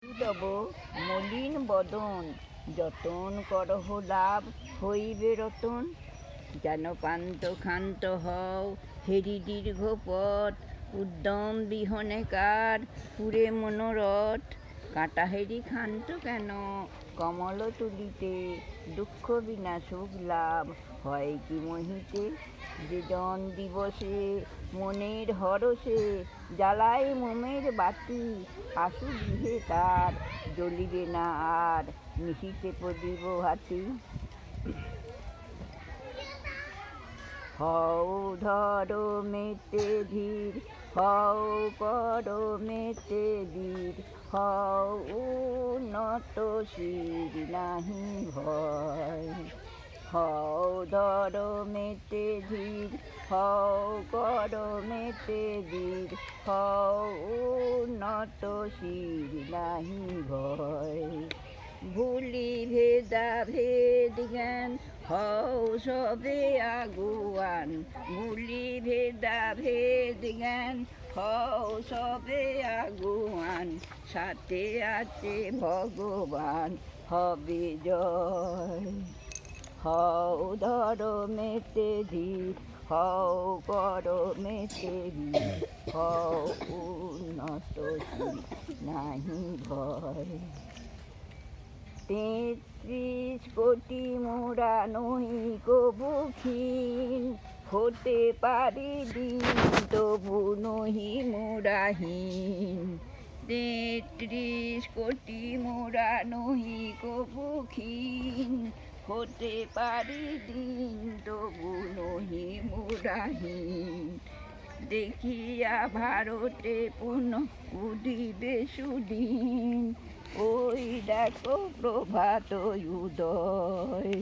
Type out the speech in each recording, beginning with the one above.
তব মলিন বদন, যতন করহ লাভ হইবে রতন। যেন পান্ত ক্ষান্ত হও হেরি দীর্ঘ পথ, উদ্যম বিহনে কার পুরে মনোরথ। কাঁটা হেরি ক্ষান্ত কেন কমল তুলিতে, দুঃখ বিনা সুখ লাভ হয় কি মহিতে। যে জন দিবসে মনের হরষে জ্বালায় মোমের বাতি, আশু গৃহে তার জ্বলিবে না আর নিশিতে প্রদীপ হাতি। হও ধরো মেতে ধীর, হও করো মেতে বীর, হও উন্নত শির নাহি ভয়। হও ধরো মেতে ধীর, হও করো মেতে বীর, হও উন্নত শির নাহি ভয়। ভুলি ভেদা ভেদ জ্ঞান হও সবে আগুয়ান, ভুলি ভেদা ভেদ জ্ঞান হও সবে আগুয়ান। সাথে আছে ভগবান হবে জয়। হও ধরো মেতে ধীর, হও করো মেতে বীর, হও উন্নত শির নাহি ভয়। ৩৩ কোটি মোরা নহি কবু ক্ষীণ, হতে পারি দিন তবু নহি মোরা হীন। ৩৩ কোটি মোরা নহি কবু ক্ষীণ, হতে পারি দিন তবু নহি মোরা হীন। দেখিয়া ভারতে পুনঃ উদিবে সুদিন, ওই দেখো প্রভাত উদয়।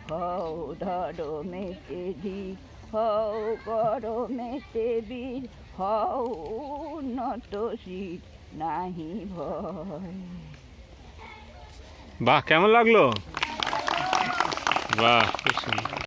হও ধরো মেতে ধীর, হও করো মেতে বীর, হও উন্নত শির নাহি ভয়। বাহ, কেমন লাগলো? বাহ, খুব সুন্দর।